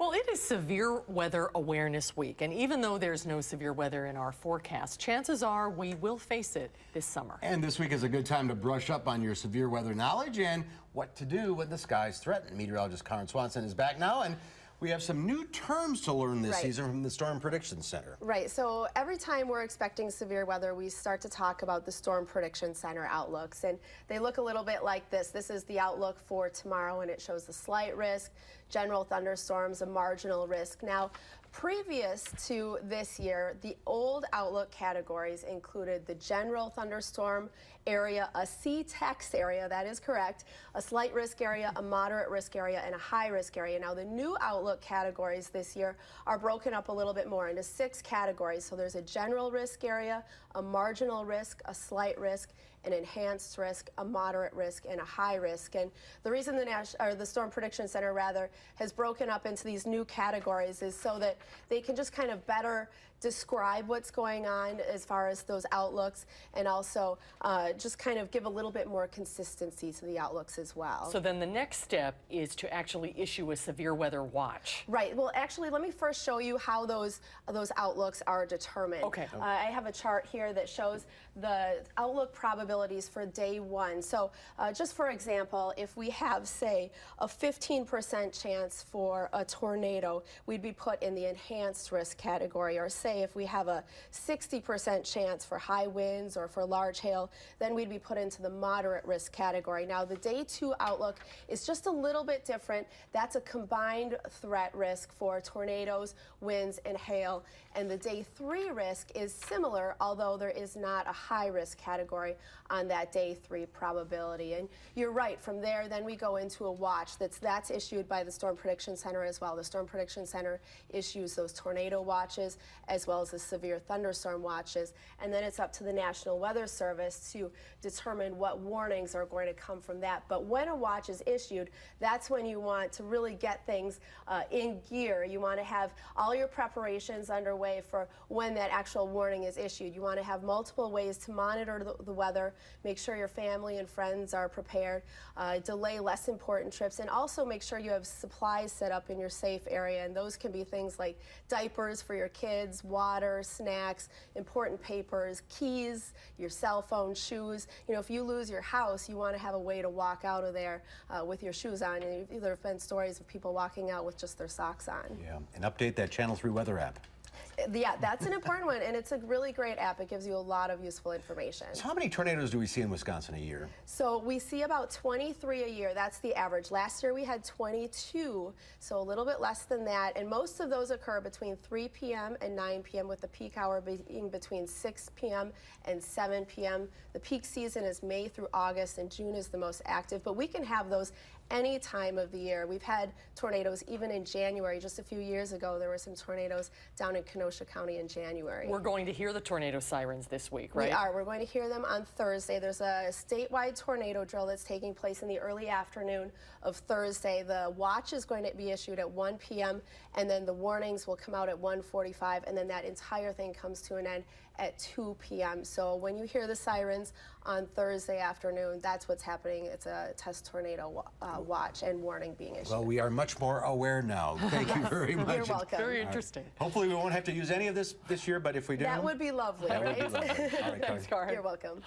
Well, it is Severe Weather Awareness Week, and even though there's no severe weather in our forecast, chances are we will face it this summer. And this week is a good time to brush up on your severe weather knowledge and what to do when the skies threaten. Meteorologist Karin Swanson is back now, and we have some new terms to learn this season from the Storm Prediction Center. Right, so every time we're expecting severe weather, we start to talk about the Storm Prediction Center outlooks, and they look a little bit like this. This is the outlook for tomorrow, and it shows the slight risk, general thunderstorms, a marginal risk. Now, previous to this year, the old outlook categories included the general thunderstorm area, a C-text area, that is correct, a slight risk area, a moderate risk area, and a high risk area. Now, the new outlook categories this year are broken up a little bit more into 6 categories. So there's a general risk area, a marginal risk, a slight risk, an enhanced risk, a moderate risk, and a high risk. And the reason the Storm Prediction Center has broken up into these new categories is so that they can just kind of better describe what's going on as far as those outlooks, and also just kind of give a little bit more consistency to the outlooks as well. So then the next step is to actually issue a severe weather watch. Right. Well, actually, let me first show you how those outlooks are determined. Okay. I have a chart here that shows the outlook probabilities for day 1. So just for example, if we have, say, a 15% chance for a tornado, we'd be put in the enhanced risk category. Or say if we have a 60% chance for high winds or for large hail, then we'd be put into the moderate risk category. Now, the day 2 outlook is just a little bit different. That's a combined threat risk for tornadoes, winds, and hail. And the day 3 risk is similar, although there is not a high risk category on that day 3 probability. And you're right, from there then we go into a watch that's issued by the Storm Prediction Center as well. The Storm Prediction Center issues those tornado watches as well as the severe thunderstorm watches, and then it's up to the National Weather Service to determine what warnings are going to come from that. But when a watch is issued, that's when you want to really get things in gear. You want to have all your preparations underway for when that actual warning is issued. You want to have multiple ways to monitor the weather, make sure your family and friends are prepared, delay less important trips, and also make sure you have supplies set up in your safe area. And those can be things like diapers for your kids, water, snacks, important papers, keys, your cell phone, shoes. You know, if you lose your house, you want to have a way to walk out of there with your shoes on. And there have been stories of people walking out with just their socks on. Yeah, and update that Channel 3 weather app. Yeah, that's an important one, and it's a really great app. It gives you a lot of useful information. So how many tornadoes do we see in Wisconsin a year? So we see about 23 a year. That's the average. Last year we had 22, so a little bit less than that. And most of those occur between 3 p.m. and 9 p.m., with the peak hour being between 6 p.m. and 7 p.m. The peak season is May through August, and June is the most active. But we can have those any time of the year. We've had tornadoes even in January. Just a few years ago, there were some tornadoes down in Kenosha County in January. We're going to hear the tornado sirens this week, right? We are. We're going to hear them on Thursday. There's a statewide tornado drill that's taking place in the early afternoon of Thursday. The watch is going to be issued at 1 p.m. and then the warnings will come out at 1:45, and then that entire thing comes to an end at 2 p.m. So when you hear the sirens on Thursday afternoon, that's what's happening. It's a test tornado watch and warning being issued. Well, we are much more aware now. Thank you very much. You're welcome. Very interesting. Hopefully we won't have to use any of this year, but if we do, that would be lovely, that right? would be lovely. All right, Thanks, Karin. You're welcome.